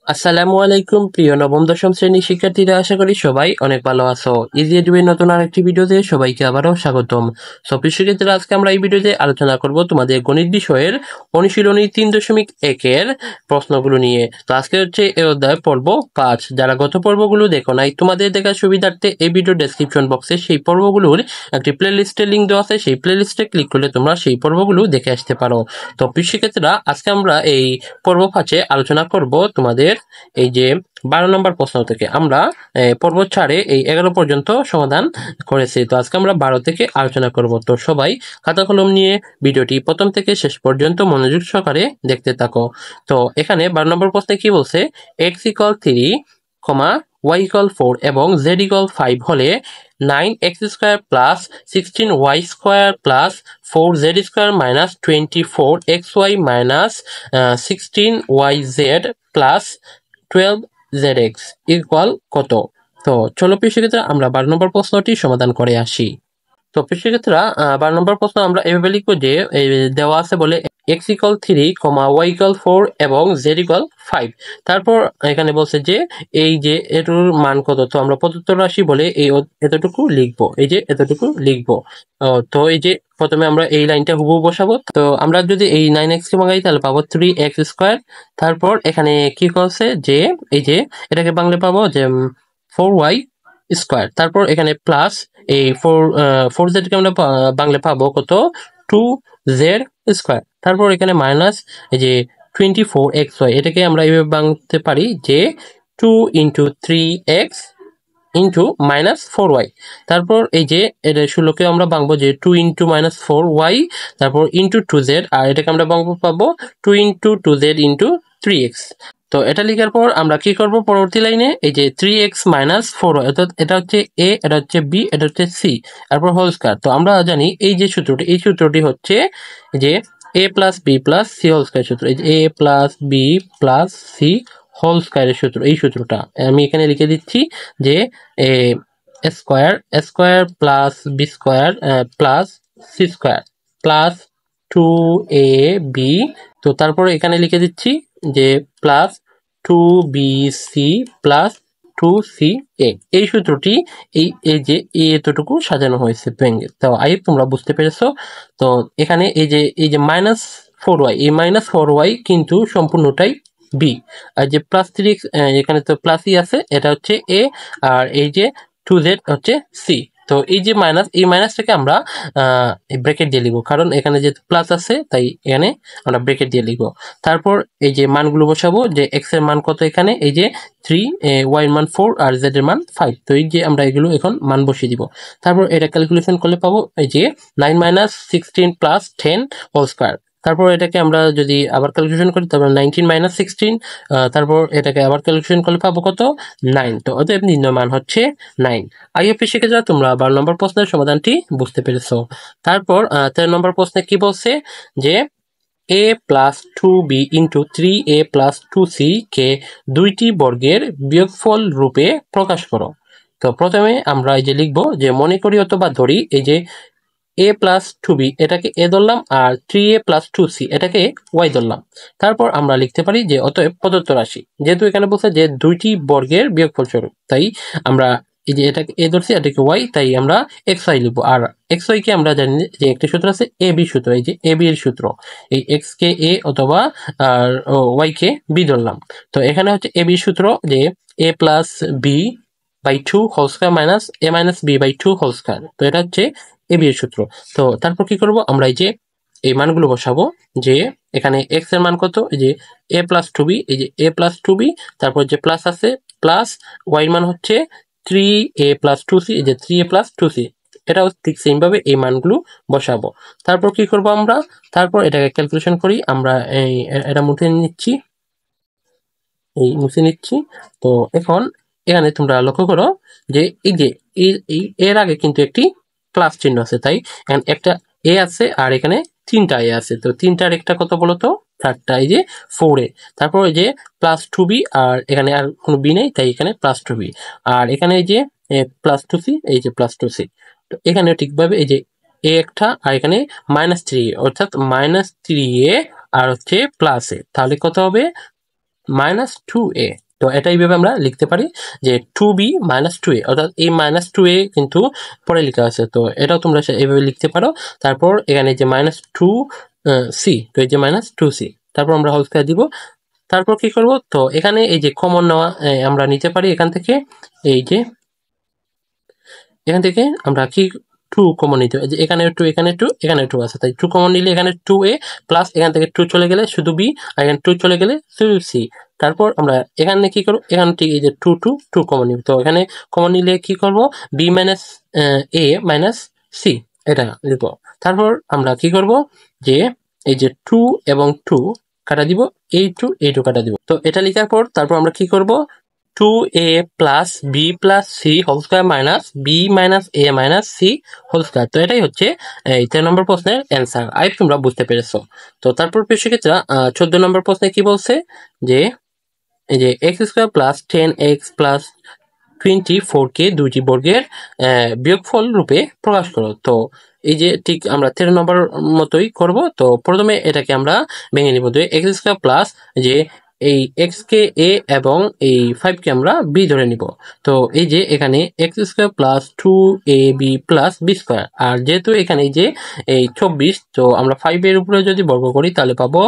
আসসালামু আলাইকুম প্রিয় নবম দশম শ্রেণীর শিক্ষার্থীরা, আশা করি সবাই অনেক ভালো আছো। ইজি এডুবের নতুন আরেকটি ভিডিওতে সবাইকে আবারও স্বাগতম। সো প্রিয় শিক্ষার্থীরা, আজকে আমরা এই ভিডিওতে আলোচনা করব তোমাদের গণিত বিষয়ের অনুশীলনী 3.1 প্রশ্নগুলো নিয়ে। তো আজকে হচ্ছে এই অধ্যায় পর্ব 5। যারা গত পর্বগুলো দেখো নাই, তোমাদের দেখার সুবিধার্থে এই ভিডিও ডেসক্রিপশন বক্সে সেই পর্বগুলোর একটি প্লেলিস্টের লিঙ্ক দেওয়া আছে, সেই প্লেলিস্টে ক্লিক করলে তোমরা সেই পর্বগুলো দেখে আসতে পারো। তো প্রিয় শিক্ষার্থীরা, আজকে আমরা এই পর্ব 5-এ আলোচনা করব তোমাদের এই যে 12 নম্বর প্রশ্ন থেকে। আমরা পর্ব 4-এ এই 11 পর্যন্ত সমাধান করেছি। তো আজকে আমরা 12 থেকে আলোচনা করব। তো সবাই খাতা কলম নিয়ে ভিডিওটি প্রথম থেকে শেষ পর্যন্ত মনোযোগ সহকারে দেখতে থাকো। তো এখানে 12 নম্বর প্রশ্নে কি বলছে, x = 3, y = 4 এবং z = 5 হলে 9x² plus 16y² plus 4z² minus 24xy minus 16yz plus 12zx equal কত? তো চলো প্রিয় শিক্ষার্থীরা, আমরা 12 নম্বর প্রশ্নটি সমাধান করে আসি। তো প্রিয় শিক্ষার্থীরা, 12 নম্বর প্রশ্ন আমরা এভাবে লিখবো যে দেওয়া আছে বলে x = 3, y = 4 এবং z = 5। তারপর এখানে বলছে যে এই যে এটার মান কত। তো আমরা প্রদত্ত রাশি বলে এই এতটুকু লিখবো, এই যে এতটুকু লিখবো। তো এই যে প্রথমে আমরা এই লাইনটা হুবহু বসাবো। তো আমরা যদি এই 9x কে ভাঙাই তাহলে পাবো 3x²। তারপর এখানে কি করছে যে এই যে এটাকে বাংলা পাবো যে 4y²। তারপর এখানে প্লাস এই 4z কে আমরা বাংলা পাবো কত, 2z²। তারপর এখানে মাইনাস এই যে 24xy, এটাকে আমরা এইভাবে বাংলাতে পারি যে 2 × 3x ইন্টু -4y। তারপর এই যে এটা 16কে আমরা ভাঙবো যে 2 × -4y, তারপর ইন্টু 2z, আর এটাকে আমরা ভাঙবো পাবো 2 × 2z ইন্টু 3x। তো এটা লেখার পর আমরা কি করব, পরবর্তী লাইনে এই যে 3x - 4y, অর্থাৎ এটা হচ্ছে a, এটা হচ্ছে b, এটা হচ্ছে c, তারপর হোল স্কয়ার। তো আমরা জানি এই যে সূত্রটি, এই সূত্রটি হচ্ছে যে a + b + c whole square সূত্র। এই যে a + b + c হোল স্কয়ারের সূত্র, এই সূত্রটা আমি এখানে লিখে দিচ্ছি যে A square plus B square plus C square plus 2ab। তো তারপরে এখানে লিখে দিচ্ছি যে প্লাস 2bc প্লাস 2ca। এই সূত্রটি এই যে এতটুকু সাজানো হয়েছে ভেঙে। তো তোমরা বুঝতে পেরেছো। তো এখানে এই যে -4y, এই -4y কিন্তু সম্পূর্ণটাই বি, আর যে +3x এখানে তো প্লাসই আছে, এটা হচ্ছে এ, আর এই যে 2z হচ্ছে সি। তো এই যে মাইনাস, এই মাইনাসটাকে আমরা ব্র্যাকেট দিয়ে লিখবো, কারণ এখানে যেহেতু প্লাস আছে তাই এখানে আমরা ব্র্যাকেট দিয়ে লিখবো। তারপর এই যে মানগুলো বসাবো যে এক্স এর মান কত, এখানে এই যে 3, ওয়াই এর মান 4 আর জেড এর মান 5। তো এই যে আমরা এগুলো এখন মান বসিয়ে দিব। তারপর এটা ক্যালকুলেশন করলে পাবো এই যে 9 - 16 + 10 হোল স্কয়ার। তারপর এটাকে আমরা যদি আবার ক্যালকুলেশন করি তারপর 19 - 16, তারপর এটাকে আবার ক্যালকুলেশন করলে পাবো কত, 9। তো অতএব নির্ণয় মান হচ্ছে 9। আইএফএ শিখে যাওয়া তোমরা 12 নম্বর প্রশ্নের সমাধানটি বুঝতে পেরেছো। তারপর 13 নম্বর প্রশ্নে কি বলছে যে a + 2b × 3a + 2c কে দুইটি বর্গের বিয়োগফল রূপে প্রকাশ করো। তো প্রথমে আমরা এই যে লিখবো যে মনে করি অথবা ধরি এই যে a + 2b এটাকে a ধরলাম, আর 3a + 2c এটাকে y ধরলাম। তারপর আমরা লিখতে পারি যে অতএব প্রদত্ত রাশি, যেহেতু এখানে বলছে যে দুইটি বর্গের বিয়োগফল স্বরূপ, তাই আমরা এই যে এটাকে a ধরছি, এটাকে y, তাই আমরা xy লিখবো। আর xy কে আমরা জানি যে একটা সূত্র আছে a b সূত্র, এই যে a b এর সূত্র, এই x কে a অথবা আর y কে b ধরলাম। তো এখানে হচ্ছে a b সূত্র যে a + b/2 whole square minus a - b/2 whole square. তো এটা হচ্ছে এ বি এর সূত্র। তো তারপর কি করব, আমরা এই যে এই মানগুলো বসাবো যে এখানে x এর মান কত, এই যে a + 2b, এই যে a + 2b, তারপর যে প্লাস আছে প্লাস y এর মান হচ্ছে 3a + 2c, এই যে 3a + 2c, এটাও ঠিক সেম ভাবে এই মানগুলো বসাবো। তারপর কি করব আমরা, তারপর এটাকে ক্যালকুলেশন করি। আমরা এটা মুছে নিচ্ছি, এই মুছে নিচ্ছি। তো এখন এখানে তোমরা লক্ষ্য করো যে এই যে এর আগে কিন্তু একটি প্লাস চিহ্ন আছে, তাই এখানে একটা এ আছে আর এখানে 3টা এ আছে। তো 3টার একটা কত বলতো, 3টা, এই যে 4a। তারপর এই যে +2b, আর এখানে আর কোনো বি নেই তাই এখানে +2b, আর এখানে এই যে +2c, এই যে +2c। তো এখানে ঠিকভাবে এই যে এ একটা, আর এখানে -3a, অর্থাৎ -3a আর হচ্ছে প্লাস এ, তাহলে কত হবে মাইনাস টু এ। তো এটা এইভাবে আমরা লিখতে পারি যে 2b মাইনাস টু এ, অর্থাৎ এই মাইনাস টু এ কিন্তু পরে লেখা আছে, তো এটাও তোমরা এইভাবে লিখতে পারো। তারপর এখানে যে মাইনাস টু সি, তো এই যে মাইনাস টু সি, তারপর আমরা হোল স্কয়ার দিব। তারপর কি করব, তো এখানে এই যে কমন নেওয়া আমরা নিতে পারি এখান থেকে, এই যে এখান থেকে আমরা কি টু কমন নিতে হবে, যে এখানে টু এখানে টু এখানে টু আছে, তাই টু কমন নিলে এখানে টু এ প্লাস এখান থেকে টু চলে গেলে শুধু বি, আর এখানে টু চলে গেলে শুধু সি। তারপর আমরা এখানে কি করবো, এখান থেকে এই যে টু টু টু কমন নিব, তো এখানে কমন নিলে কি করব, B minus A minus C এটা লিখব। তারপর আমরা কি করব, যে এই যে টু এবং টু কাটা দিব, এই টু কাটা দিব। তো এটা লেখার পর তারপর আমরা কি করব, 2a plus B plus C whole square minus B minus A minus C whole square. তো এটাই হচ্ছে এই 13 নম্বর প্রশ্নের অ্যান্সার। আই তোমরা বুঝতে পেরেছো। তো তারপর প্রিয় শিক্ষার্থীরা 14 নম্বর প্রশ্নে কি বলছে, যে এই যে x square plus 10x plus 24 কে দুইটি বর্গের বিয়োগফল রূপে প্রকাশ করো। তো এই যে ঠিক আমরা 13 নম্বর মতোই করব। তো প্রথমে এটাকে আমরা ভেঙে নিব, যে এক্স স্কয়ার প্লাস যে এই এক্স কে এ এবং এই 5 কে আমরা বি ধরে নিব। তো এই যে এখানে X square plus 2ab plus B square, আর যেহেতু এখানে এই যে এই 24, তো আমরা 5 এর উপরে যদি বর্গ করি তাহলে পাবো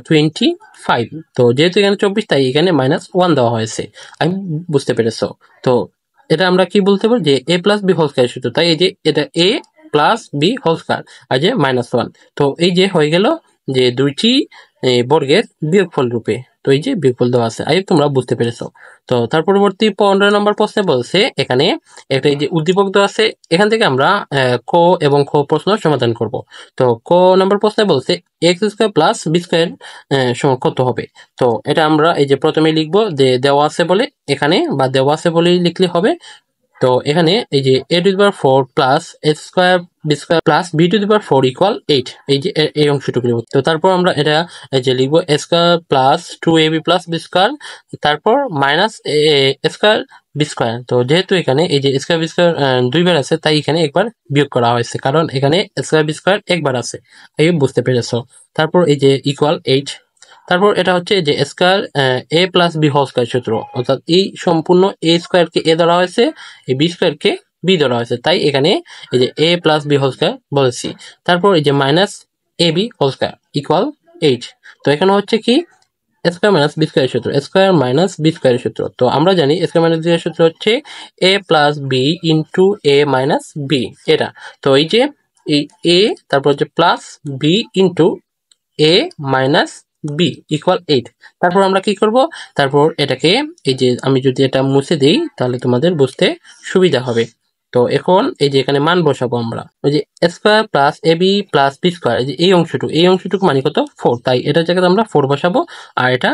25। তো যেহেতু এখানে 24 তাই এখানে -1 দেওয়া হয়েছে। আমি বুঝতে পেরেছো। তো এটা আমরা কি বলতে পারি, যে এ প্লাস বি হোল স্কয়ার সূত্র, তাই এই যে এটা এ প্লাস বি হোল স্কয়ার আর যে -1। তো এই যে হয়ে গেল যে দুইটি বর্গের বিয়োগফল রূপে। তো এই যে বিয়োগফল দেওয়া আছে, আই তোমরা বুঝতে পেরেছো। তো তার পরবর্তী 15 নম্বর প্রশ্নে বলছে এখানে একটা এই যে উদ্দীপক দেওয়া আছে, এখান থেকে আমরা ক এবং খ প্রশ্ন সমাধান করব। তো ক নম্বর প্রশ্নে বলছে x square plus B square সমান কত হবে। তো এটা আমরা এই যে প্রথমে লিখবো যে দেওয়া আছে বলে, এখানে বা দেওয়া আছে বলেই লিখলে হবে। তো এখানে এই যে a to the power 4 plus a square B square plus b to the power 4 equal 8, এই যে এই অংশটুকু লিখব। তো তারপর আমরা এটা এই যে লিখবো a square plus 2ab plus b square, তারপর minus a square B square. তো যেহেতু এখানে এই যে স্কয়ার বি স্কয়ার দুইবার আছে, তাই এখানে একবার বিয়োগ করা হয়েছে, কারণ এখানে স্কয়ার বি স্কয়ার একবার আছে। এই বুঝতে পেরেছো। তারপর এই যে ইকুয়াল 8। তারপর এটা হচ্ছে যে স্কয়ার এ প্লাস বি হোল স্কয়ার সূত্র, অর্থাৎ এই সম্পূর্ণ এ স্কয়ার কে এ ধরা হয়েছে, এই বি স্কয়ার কে বি ধরা হয়েছে, তাই এখানে এই যে এ প্লাস বি হোল স্কয়ার বলেছি। তারপর এই যে minus A B whole square equal 8। তো এখানে হচ্ছে কি স্কয়ার মাইনাস বি স্কয়ার সূত্র, স্কয়ার মাইনাস বি স্কয়ার সূত্র। তো আমরা জানি স্কয়ার মাইনাস বি এর সূত্র হচ্ছে এ প্লাস বি ইন্টু এ মাইনাস বি, এটা। তো এই যে এই এ তারপর হচ্ছে প্লাস বি ইন্টু এ মাইনাস বি ইকুয়াল 8। তারপর আমরা কি করব, তারপর এটাকে এই যে আমি যদি এটা মুছে দিই তাহলে তোমাদের বুঝতে সুবিধা হবে। তো এখন এই যে এখানে মান বসাবো আমরা, ওই যে square plus A B plus B square, এই যে এই অংশটুকু মানে কত 4, তাই এটার জায়গায় আমরা 4 বসাবো, আর এটা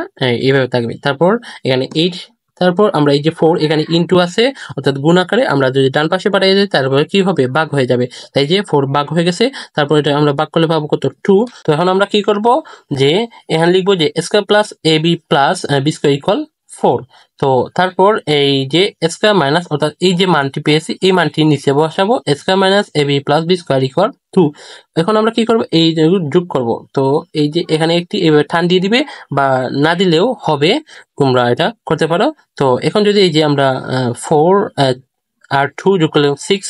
এইভাবে থাকবে। তারপর এখানে 8, তারপর আমরা এই যে 4 এখানে ইনটু আছে, অর্থাৎ গুণ আকারে আমরা যদি ডান পাশে পাঠিয়ে দিই তারপরে কি হবে, ভাগ হয়ে যাবে, তাই যে 4 ভাগ হয়ে গেছে। তারপর এটা আমরা ভাগ করলে পাবো কত 2। তো এখন আমরা কি করব, যে এখানে লিখবো যে square plus A B plus B square equal 4। তো তারপর এই যে স্কয়ার মাইনাস, অর্থাৎ এই যে মানটি পেয়েছি এই মানটি নিচে বসাবো, square minus A B plus B square equal 2। এখন আমরা কি করব, এই যোগ করব। তো এই যে এখানে একটি এভাবে টান দিয়ে দিবে, বা না দিলেও হবে, তোমরা এটা করতে পারো। তো এখন যদি এই যে আমরা 4 আর 2 যোগ করলে 6,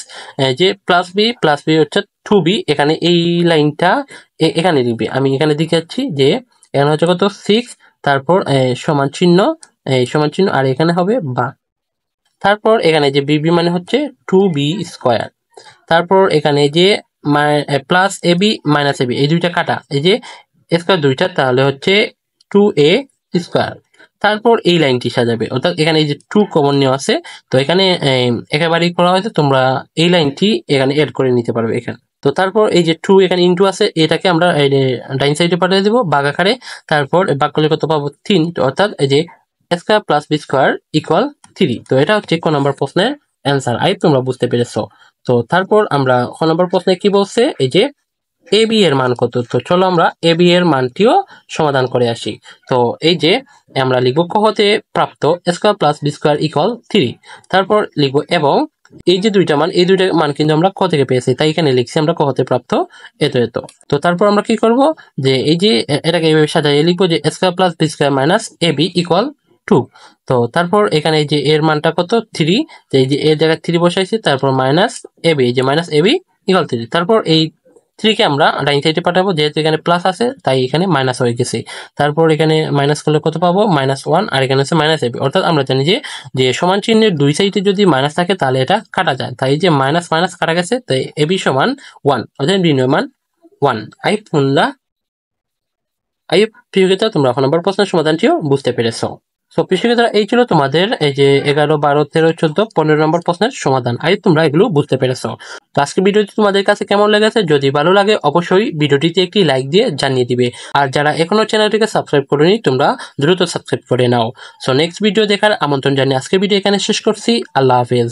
যে প্লাস বি হচ্ছে 2b, এখানে এই লাইনটা এখানে লিখবে, আমি এখানে দেখাচ্ছি যে এখানে হচ্ছে কত 6, তারপর সমান চিহ্ন, সমান চিহ্ন, আর এখানে হবে বা। তারপর এখানে যে বিবি মানে হচ্ছে 2b স্কয়ার। তারপর এখানে যে plus A B minus A B, এই দুইটা কাটা, এই যে স্কয়ার দুইটা, তাহলে হচ্ছে 2a স্কয়ার। তারপর এই লাইনটি সাজাবে, অর্থাৎ এখানে এই যে 2 কমন নেওয়া আছে, তো এখানে একেবারেই করা হয়েছে, তোমরা এই লাইনটি এখানে এড করে নিতে পারবে এখানে। তো তারপর এই যে 2 এখানে ইনটু আছে, এটাকে আমরা ডাইন সাইডে পাঠিয়ে দেবো ভাগ আকারে। তারপর ভাগ করলে কত পাবো 3, অর্থাৎ এই যে square plus B square equal 3। তো এটা হচ্ছে ক নম্বর প্রশ্নের অ্যান্সার। আই তোমরা বুঝতে পেরেছো। তো তারপর আমরা খ নম্বর প্রশ্নে কি বলছে, এই যে এ বি এর মান কত। তো চলো আমরা এ বি এর মানটিও সমাধান করে আসি। তো এই যে আমরা লিখবো ক হতে প্রাপ্ত square plus B square equal 3। তারপর লিখবো এবং এই যে দুইটা মান, এই দুইটা মান কিন্তু আমরা ক থেকে পেয়েছি, তাই এখানে লিখছি আমরা ক হতে প্রাপ্ত এত এত। তো তারপর আমরা কি করব, যে এই যে এটাকে এইভাবে সাজাইয়ে লিখবো যে a square plus b square minus ab equal 2। তো তারপর এখানে এই যে এর মানটা কত 3, তো এই যে এর জায়গায় 3 বসাইছি, তারপর মাইনাস ab, এই যে মাইনাস ab ইকুয়াল 3। তারপর এই 3 কে আমরা ডাইন সাইডে পাঠাবো, যেহেতু এখানে প্লাস আছে তাই এখানে মাইনাস হয়ে গেছে। তারপর এখানে মাইনাস করলে কত পাবো, -1, আর এখানে হচ্ছে মাইনাস ab। অর্থাৎ আমরা জানি যে যে সমান চিহ্নের দুই সাইডে যদি মাইনাস থাকে তাহলে এটা কাটা যায়, তাই যে মাইনাস মাইনাস কাটা গেছে, তাই ab সমান 1, অর্থাৎ নির্ণয় মান 1। আই প্রিয়তা, তোমরা এখন আবার প্রশ্নের সমাধানটিও বুঝতে পেরেছো। সো প্রিয়তা, এই ছিল তোমাদের এই যে 11, 12, 13, 14, 15 নম্বর প্রশ্নের সমাধান। তোমরা এগুলো বুঝতে পেরেছো। তো আজকে ভিডিওটি তোমাদের কাছে কেমন লেগেছে, যদি ভালো লাগে অবশ্যই ভিডিওটিতে একটি লাইক দিয়ে জানিয়ে দিবে। আর যারা এখনো চ্যানেলটিকে সাবস্ক্রাইব করোনি তোমরা দ্রুত সাবস্ক্রাইব করে নাও। সো নেক্সট ভিডিও দেখার আমন্ত্রণ জানিয়ে আজকের ভিডিও এখানে শেষ করছি। আল্লাহ হাফেজ।